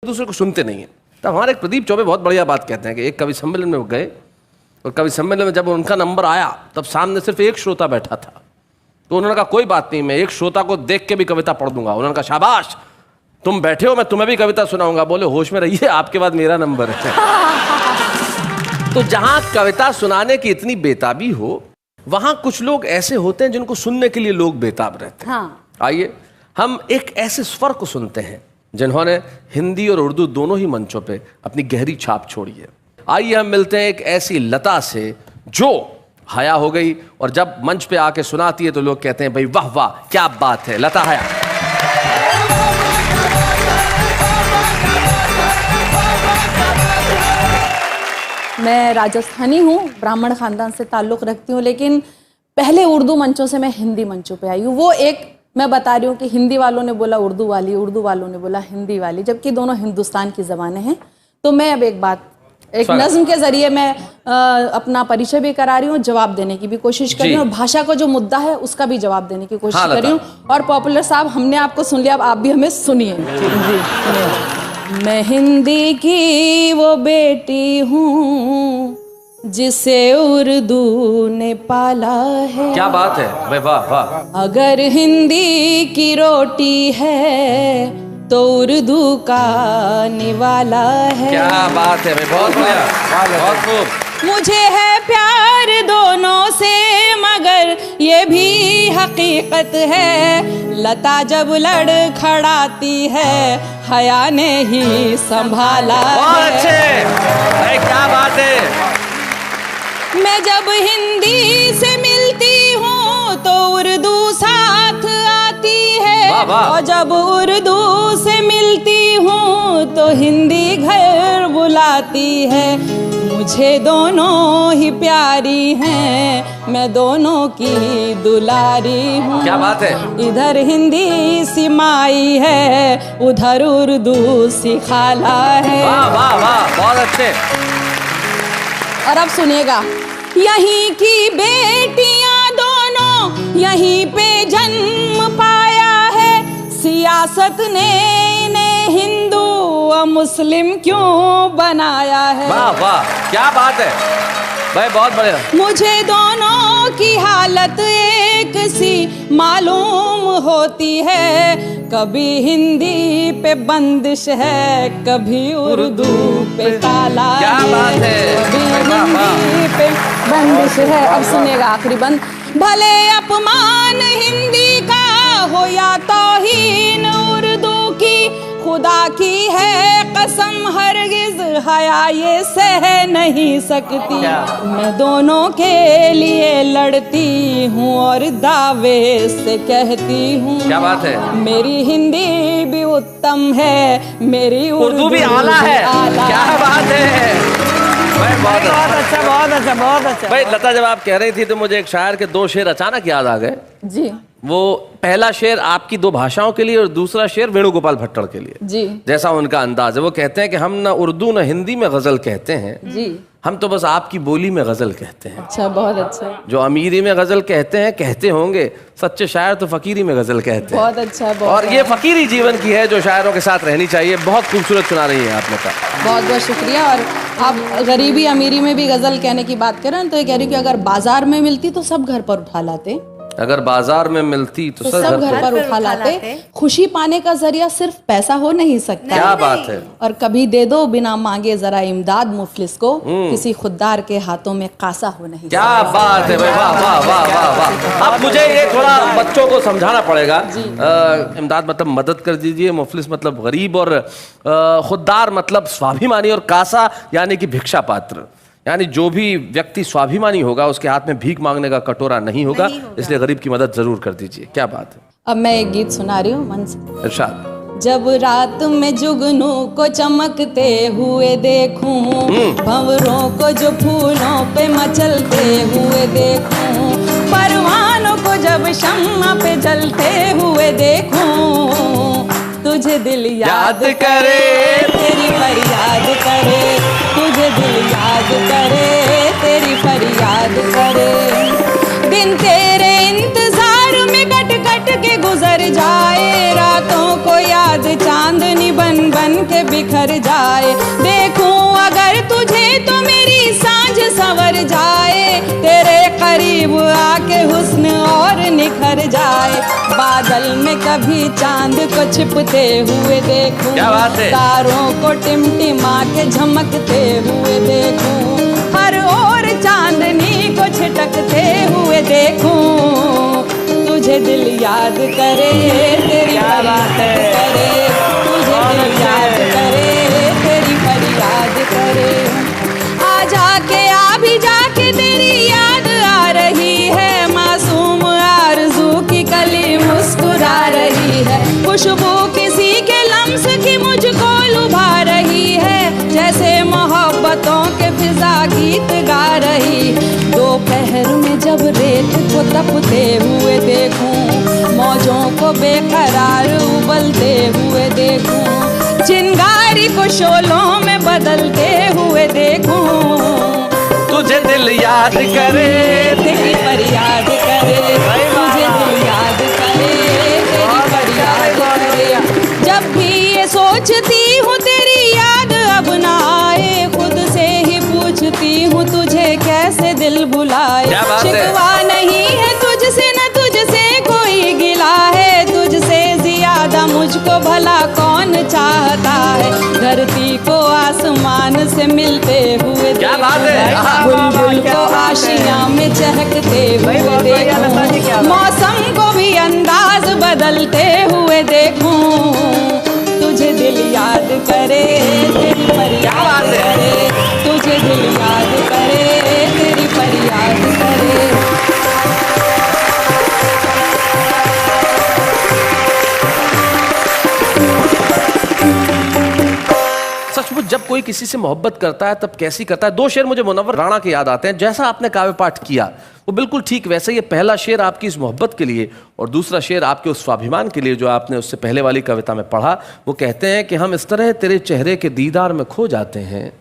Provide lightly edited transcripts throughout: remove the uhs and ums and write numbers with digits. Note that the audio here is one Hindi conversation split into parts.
दूसरे को सुनते नहीं है। तो हमारे एक प्रदीप चौबे बहुत बढ़िया बात कहते हैं कि एक कवि सम्मेलन में वो गए और कवि सम्मेलन में जब उनका नंबर आया तब सामने सिर्फ एक श्रोता बैठा था। तो उन्होंने कहा कोई बात नहीं, मैं एक श्रोता को देख के भी कविता पढ़ दूंगा। उन्होंने कहा शाबाश, तुम बैठे हो, मैं तुम्हें भी कविता सुनाऊंगा। बोले होश में रहिए, आपके बाद मेरा नंबर है। तो जहां कविता सुनाने की इतनी बेताबी हो, वहां कुछ लोग ऐसे होते हैं जिनको सुनने के लिए लोग बेताब रहते हैं। हाँ। आइए हम एक ऐसे स्वर को सुनते हैं जिन्होंने हिंदी और उर्दू दोनों ही मंचों पे अपनी गहरी छाप छोड़ी है। आइए हम मिलते हैं एक ऐसी लता से जो हया हो गई और जब मंच पे आके सुनाती है तो लोग कहते हैं भाई वाह वाह क्या बात है, लता हया। मैं राजस्थानी हूँ, ब्राह्मण खानदान से ताल्लुक़ रखती हूँ, लेकिन पहले उर्दू मंचों से मैं हिंदी मंचों पे आई हूँ। वो एक मैं बता रही हूँ कि हिंदी वालों ने बोला उर्दू वाली, उर्दू वालों ने बोला हिंदी वाली, जबकि दोनों हिंदुस्तान की ज़बानें हैं। तो मैं अब एक नज़्म के ज़रिए मैं अपना परिचय भी करा रही हूँ, जवाब देने की भी कोशिश कर रही हूँ, और भाषा का जो मुद्दा है उसका भी जवाब देने की कोशिश कर रही हूँ। और पॉपुलर साहब, हमने आपको सुन लिया, अब आप भी हमें सुनिए। मैं हिंदी की वो बेटी हूँ जिसे उर्दू ने पाला है। क्या बात है भाई, वाह वाह। अगर हिंदी की रोटी है तो उर्दू का निवाला है। क्या बात है भाई, बहुत बढ़िया, बहुत खूब। मुझे है प्यार दोनों से मगर ये भी हकीकत है, लता जब लड़खड़ाती है हया ने ही संभाला। बहुत अच्छे भाई, क्या बात है। मैं जब हिंदी से मिलती हूँ तो उर्दू साथ आती है, वाह वाह। और जब उर्दू से मिलती हूँ तो हिंदी घर बुलाती है। मुझे दोनों ही प्यारी हैं, मैं दोनों की दुलारी हूँ। क्या बात है। इधर हिंदी सी माई है, उधर उर्दू सी खाला है। वाह वाह वाह, बहुत अच्छे। और अब सुनिएगा, यहीं की बेटियां दोनों यहीं पे जन्म पाया है, सियासत ने इन्हें हिंदू और मुस्लिम क्यों बनाया है। वाह वाह, क्या बात है भाई, बहुत बढ़िया। मुझे दोनों की हालत एक सी मालूम होती है, कभी हिंदी पे बंदिश है, कभी उर्दू पे ताला है। क्या बात है, कभी हिंदी पे बंदिश है। अब सुनेगा आखिरी बंद। भले अपमान हिंदी का हो या तौहीन उर्दू की, खुदा की है कसम हरगिज हया ये सह नहीं सकती। मैं दोनों के लिए लड़ती हूँ और दावे से कहती हूँ। क्या बात है। मेरी हिंदी भी उत्तम है, मेरी उर्दू भी आला है। क्या बात है भाई, बहुत अच्छा, बहुत अच्छा, बहुत अच्छा। भाई लता, जब आप कह रही थी तो मुझे एक शायर के दो शेर अचानक याद आ गए जी। वो पहला शेर आपकी दो भाषाओं के लिए और दूसरा शेर वेणुगोपाल भट्टड़ के लिए जी। जैसा उनका अंदाज है, वो कहते हैं कि हम ना उर्दू ना हिंदी में गजल कहते हैं जी, हम तो बस आपकी बोली में गजल कहते हैं। अच्छा, बहुत अच्छा। जो अमीरी में गजल कहते हैं कहते होंगे, सच्चे शायर तो फकीरी में गजल कहते हैं। बहुत अच्छा, बहुत। और ये फकीरी जीवन की है जो शायरों के साथ रहनी चाहिए। बहुत खूबसूरत सुना रही है आप लता, बहुत बहुत शुक्रिया। और आप गरीबी अमीरी में भी गजल कहने की बात करें तो ये कह रही कि अगर बाजार में मिलती तो सब घर पर उठा लाते, अगर बाजार में मिलती तो सब घर पर उठा लाते। खुशी पाने का जरिया सिर्फ पैसा हो नहीं सकता। क्या बात है। और कभी दे दो बिना मांगे जरा इमदाद मुफलिस को, किसी खुददार के हाथों में कासा हो नहीं। क्या बात है भाई, वाह वाह वाह वाह वाह। अब मुझे ये थोड़ा बच्चों को समझाना पड़ेगा। इमदाद मतलब मदद कर दीजिए, मुफलिस मतलब गरीब, और खुददार मतलब स्वाभिमानी, और कासा यानी कि भिक्षा पात्र, यानी जो भी व्यक्ति स्वाभिमानी होगा उसके हाथ में भीख मांगने का कटोरा नहीं होगा, इसलिए गरीब की मदद जरूर कर दीजिए। क्या बात है। अब मैं एक गीत सुना रही हूँ मन से। इरशाद। जब रात में जुगनू को चमकते हुए देखूं, भंवरों को जो फूलों पे मचलते हुए देखूं, परवानों को जब शम्मा पे जलते हुए देखूं, तुझे दिल याद करे, तेरी फरियाद करे, तुझे दिल याद करे, तेरी फरियाद करे। दिन तेरे इंतजार में कट कट के गुजर जाए, रातों को याद चांदनी बन बन बन के बिखर जाए। देखूं अगर तुझे तो मेरी सांझ संवर जाए, तेरे करीब आके हुस्न और निखर जाए। बादल में कभी चांद को छिपते हुए देखूं, क्या बात है? तारों को टिमटिमा के झमकते हुए देखूं, हर ओर चांदनी को छिटकते हुए देखूं। तुझे दिल याद करे, तेरी फरियाद करे, तुझे दिल याद करे, तेरी फरियाद करे। आ जाके आ भी जाके तेरी याद आ रही है, मासूम आरज़ू की कली मुस्कुरा रही है। खुशबू किसी के लम्स की मुझको लुभा रही है, जैसे मोहब्बतों के फिजा गीत गा रही। दोपहर में जब रेत को तपते हुए देखूं, मौजों को बेकरार उबलते हुए देखूं, चिंगारी को शोलों में बदलते हुए देखूं। तुझे दिल याद करे, तेरी फरियाद करे, तुझे दिल याद करे, तेरी फरियाद करे। जब भी ये सोचती हूँ तेरी याद अब ना आए, खुद से ही पूछती हूँ तुझे कैसे दिल भुलाए। क्या बात है? शिकवा नहीं है तुझसे न तुझसे कोई गिला है, तुझसे ज्यादा मुझको भला कौन चाहता है। धरती को आसमान से मिलते हुए क्या बात है? बुलबुल को आशियाँ में चहकते हुए देखूं, मौसम को भी अंदाज बदलते हुए देखूं। तुझे दिल याद करे, तेरी फरियाद करे, तुझे दिल याद करे, तेरी फरियाद करे। सचमुच जब कोई किसी से मोहब्बत करता है तब कैसी करता है। दो शेर मुझे मुनव्वर राणा के याद आते हैं। जैसा आपने काव्य पाठ किया वो बिल्कुल ठीक वैसे ही पहला शेर आपकी इस मोहब्बत के लिए और दूसरा शेर आपके उस स्वाभिमान के लिए जो आपने उससे पहले वाली कविता में पढ़ा। वो कहते हैं कि हम इस तरह तेरे चेहरे के दीदार में खो जाते हैं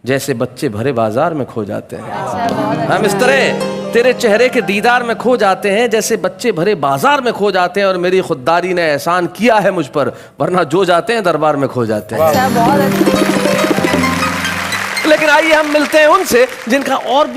जैसे बच्चे भरे बाजार में खो जाते हैं। हम इस तरह तेरे चेहरे के दीदार में खो जाते हैं जैसे बच्चे भरे बाजार में खो जाते हैं, और मेरी खुददारी ने एहसान किया है मुझ पर, वरना जो जाते हैं दरबार में खो जाते हैं। लेकिन आइए हम मिलते हैं उनसे जिनका और भी